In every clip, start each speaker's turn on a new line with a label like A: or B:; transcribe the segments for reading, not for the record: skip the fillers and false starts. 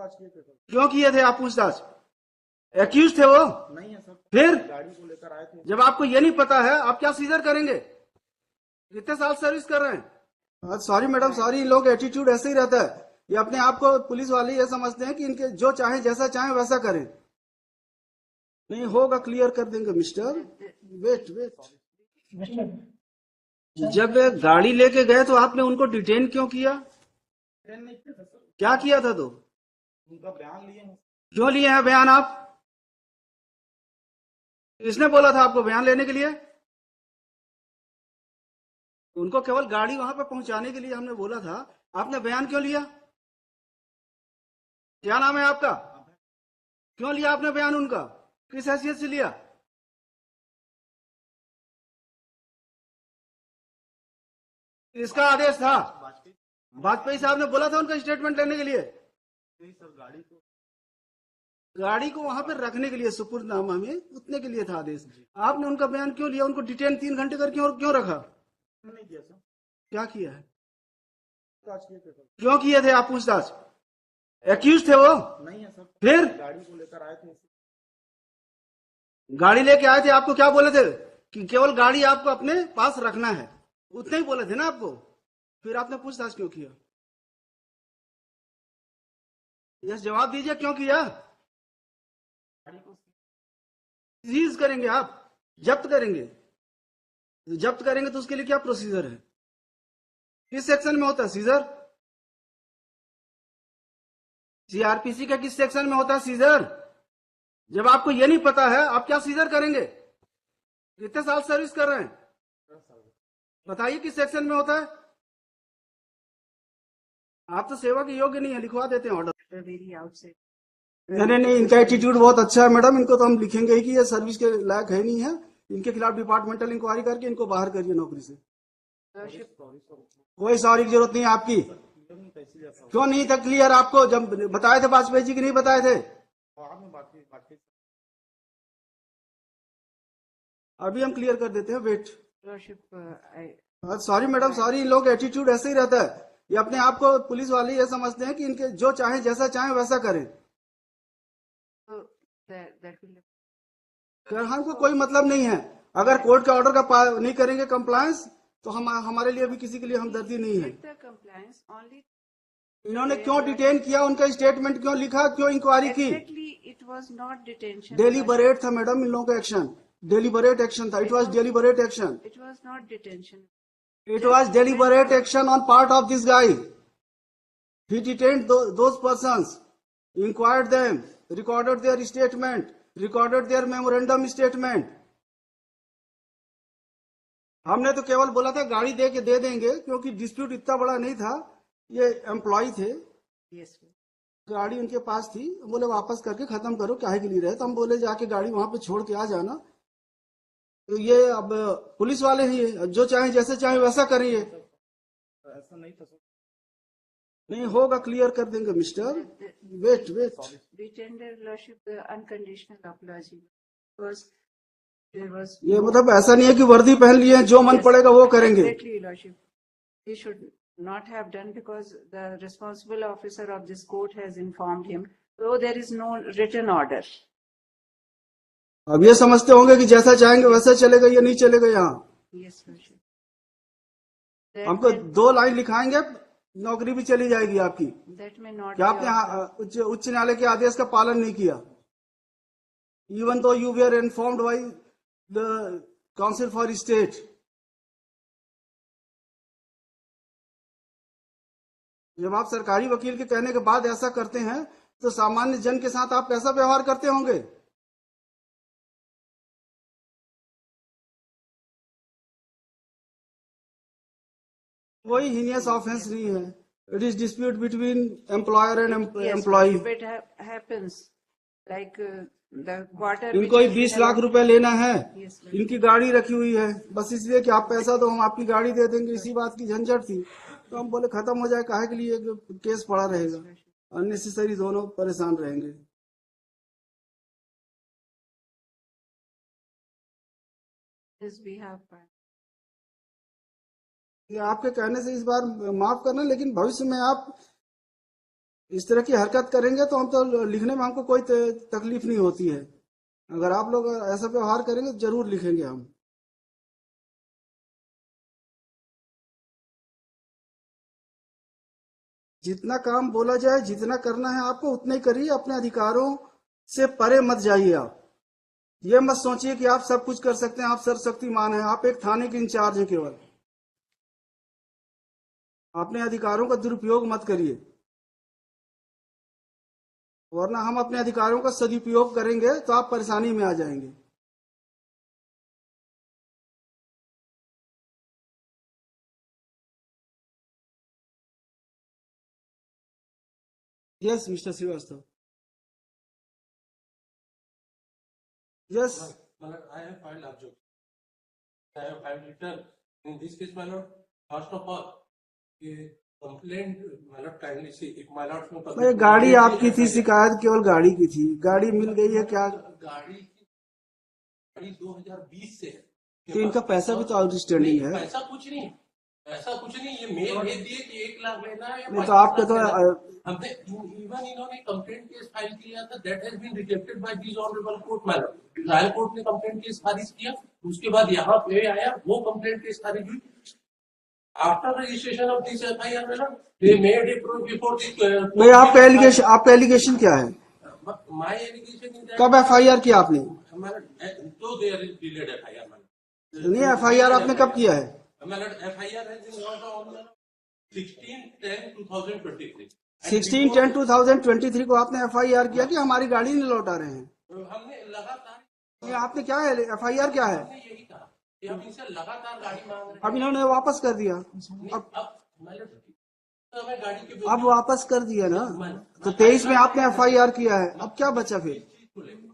A: क्यों किए थे आप पूछताछ? एक्यूज थे वो?
B: नहीं है सर।
A: फिर
B: गाड़ी को लेकर आए थे।
A: जब आपको ये नहीं पता है आप क्या सीजर करेंगे? कितने साल सर्विस कर रहे हैं? सॉरी मैडम, सॉरी, इन लोग एटीट्यूड ऐसे ही रहता है। ये अपने आप को पुलिस वाले ये समझते हैं कि इनके जो चाहे जैसा चाहे वैसा करें। नहीं होगा, क्लियर कर देंगे मिस्टर। वेट वेट, जब गाड़ी लेके गए तो आपने उनको डिटेन क्यों किया?
B: ट्रेन नहीं थे सर।
A: क्या किया था तो?
B: उनका बयान लिए हैं।
A: क्यों लिए हैं बयान आप? किसने बोला था आपको बयान लेने के लिए? उनको केवल गाड़ी वहां पर पहुंचाने के लिए हमने बोला था। आपने बयान क्यों लिया? क्या नाम है आपका? क्यों लिया आपने बयान उनका? किस हैसियत से लिया? इसका आदेश था? वाजपेयी साहब ने बोला था उनका स्टेटमेंट लेने के लिए?
B: सर
A: गाड़ी को वहां पर रखने के लिए, सुपुर्दनामा में उतने के लिए था आदेश। आपने उनका बयान क्यों लिया? उनको डिटेन 3 घंटे करके और क्यों रखा?
B: नहीं किया सर।
A: क्या किया है? क्यों किए थे आप पूछताछ? एक्यूज थे वो?
B: नहीं है सर।
A: फिर
B: गाड़ी को लेकर आए थे।
A: गाड़ी लेके आए थे, आपको क्या बोले थे? कि केवल गाड़ी आपको अपने पास रखना है, उतने ही बोले थे ना आपको? फिर आपने पूछताछ क्यों किया? यस, जवाब दीजिए, क्यों किया? सीज करेंगे आप? जब्त करेंगे? जब्त करेंगे तो उसके लिए क्या प्रोसीजर है? किस सेक्शन में होता है सीजर? सीआरपीसी का किस सेक्शन में होता है सीजर? जब आपको ये नहीं पता है आप क्या सीजर करेंगे? कितने साल सर्विस कर रहे हैं? बताइए किस सेक्शन में होता है? आप तो सेवा के योग्य नहीं है, लिखवा देते हैं ऑर्डर। नहीं नहीं, इनका एटीट्यूड बहुत अच्छा है मैडम। इनको तो हम लिखेंगे ही कि ये सर्विस के लायक है नहीं है। इनके खिलाफ डिपार्टमेंटल इंक्वायरी करके इनको बाहर करिए नौकरी से। कोई सॉरी की जरूरत नहीं है आपकी। क्यों नहीं था क्लियर आपको? जब बताए थे वाजपेयी जी की नहीं बताए थे? अभी हम क्लियर कर देते हैं, वेट। सॉरी मैडम, सॉरी, इन लोग एटीट्यूड ऐसे ही रहता है। ये अपने आप को पुलिस वाले ये समझते हैं कि इनके जो चाहे जैसा चाहे वैसा करें। हमको कोई मतलब नहीं है। अगर कोर्ट के ऑर्डर का नहीं करेंगे कंप्लायंस तो हमारे लिए भी किसी के लिए हमदर्दी नहीं है। इन्होंने क्यों डिटेन किया? उनका स्टेटमेंट क्यों लिखा? क्यों इंक्वायरी की? डेलीबरेट था मैडम इन लोगों का एक्शन। डेलीबरेट एक्शन था। It was deliberate action. It was deliberate action on part of this guy. He detained those persons, inquired them, recorded their statement, recorded their memorandum statement. हमने तो केवल बोला था गाड़ी दे देंगे, क्योंकि डिस्प्यूट इतना बड़ा नहीं था। ये एम्प्लॉय थे, गाड़ी उनके पास थी, बोले वापस करके खत्म करो, काहे के लिए रहे। तो हम बोले जाके गाड़ी वहां पे छोड़ के आ जाना। तो ये अब पुलिस वाले ही है, जो चाहे जैसे चाहे वैसा करिए।
B: ऐसा नहीं था सर।
A: नहीं होगा, क्लियर कर देंगे मिस्टर। वेट वेट, ये मतलब ऐसा नहीं है कि वर्दी पहन लिए हैं जो मन पड़ेगा वो करेंगे।
C: He should not have done because the responsible officer of this court has informed him, though there is no written order.
A: अब ये समझते होंगे कि जैसा चाहेंगे वैसा चलेगा, ये नहीं चलेगा यहाँ।
C: Yes, Lordship.
A: हमको 2 लाइन लिखाएंगे, नौकरी भी चली जाएगी आपकी।
C: That may not
A: क्या
C: be
A: आपने उच्च न्यायालय के आदेश का पालन नहीं किया? Even though you were informed by the Council for State. जब आप सरकारी वकील के कहने के बाद ऐसा करते हैं तो सामान्य जन के साथ आप कैसा व्यवहार करते होंगे? कोई हीनियस ऑफेंस नहीं है। It is dispute between employer and employee.
C: It happens like the quarter.
A: इनको ही 20 लाख रुपए लेना है।
C: Yes,
A: इनकी गाड़ी रखी हुई है, बस इसलिए कि आप पैसा दो हम आपकी गाड़ी दे देंगे, इसी बात की झंझट थी। तो हम बोले खत्म हो जाए, काहे के लिए केस पड़ा रहेगा, अननेसेसरी दोनों परेशान रहेंगे। ये आपके कहने से इस बार माफ करना, लेकिन भविष्य में आप इस तरह की हरकत करेंगे तो हम तो लिखने में हमको कोई तकलीफ नहीं होती है। अगर आप लोग ऐसा व्यवहार करेंगे तो जरूर लिखेंगे हम। जितना काम बोला जाए, जितना करना है आपको उतना ही करिए, अपने अधिकारों से परे मत जाइए। आप ये मत सोचिए कि आप सब कुछ कर सकते हैं, आप सर्वशक्तिमान हैं। आप एक थाने के इंचार्ज हैं केवल। अपने अधिकारों का दुरुपयोग मत करिए, वरना हम अपने अधिकारों का सदुपयोग करेंगे तो आप परेशानी में आ जाएंगे। Yes mister Srivastava. यस
D: I have filed objection. I have filed return. In this case, my lord, first of all, complaint, my lord, kindly see, if my lord no
A: भाई गाड़ी आपकी थी, शिकायत केवल गाड़ी की थी। गाड़ी मिल गई है क्या?
D: गाड़ी 2020 से है।
A: तो इनका पैसा भी तो आउटस्टैंडिंग है।
D: पैसा कुछ नहीं, ऐसा कुछ नहीं। ये मेल भेज दिए कि 1 लाख लेना है या
A: नहीं तो
D: 25
A: आपके तो
D: लाख लेना है। हमने इवन इन्होंने कंप्लेंट केस फाइल किया था, that has been rejected by this honourable court. Madam, trial court ने कंप्लेंट केस खारिज किया, उसके बाद यहाँ पे आया, वो कंप्लेंट केस खारिज हुई। After registration of this FIR, madam, they made it before this.
A: भाई आपका एलिगेशन क्या है?
D: माय एलिगेशन इज
A: कब एफआईआर किया आपने?
D: तो देयर इज डिलेड एफआईआर।
A: नहीं, एफआईआर आपने कब किया है?
D: Madam, FIR has been launched on 16/10/2023।
A: 16/10/2023 को आपने एफआईआर किया कि हमारी गाड़ी नहीं लौटा रहे हैं?
D: हमने लगातार,
A: ये आपने क्या है, एफआईआर क्या है?
D: हमने यही कहा कि हम इनसे लगातार गाड़ी मांग रहे हैं।
A: अब इन्होंने वापस कर दिया।
D: अब हमें गाड़ी के
A: अब वापस कर दिया ना, तो 23 में आपने एफआईआर किया है, अब क्या बचा फिर?
D: चीज को लेकर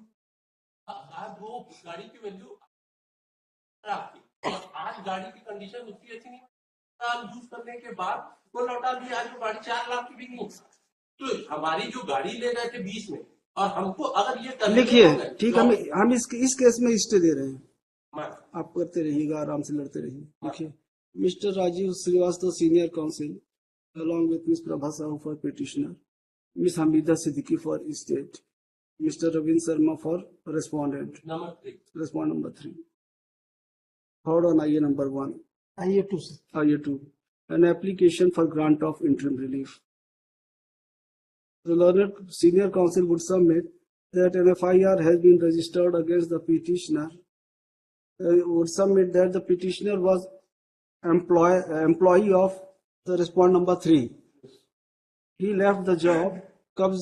D: आज वो गाड़ी की वैल्यू आपकी, और आज गाड़ी की कंडीशन उसकी अच्छी नहीं, यूज करने के बाद वो लौटा दिया। आज वो गाड़ी 4 लाख की भी नहीं। तो हमारी जो गाड़ी ले गए थे 20 में, और हमको अगर ये करने
A: लिखिए,
D: होंगे,
A: ठीक, हम इस केस में स्टे दे रहे हैं।
D: मान-
A: आप करते रहिएगा, आराम से लड़ते रहिए। देखिए, mister Rajeev Srivastava senior counsel along with Ms. Prabha Sahu for petitioner, Ms. Hamida Siddiqui for state, Mr. Ravin Sharma for respondent.
D: Number 3,
A: Respond number 3. Third on IA number 1.
E: IA2 sir.
A: IA2. An application for grant of interim relief. The learned senior counsel would submit that an FIR has been registered against the petitioner. Would submit that the petitioner was employee of the respond number 3. He left the job. कब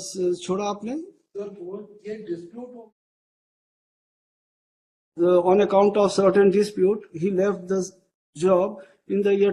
A: छोड़ा आपने?
D: ये dispute हो,
A: On account of certain dispute, he left the job in the year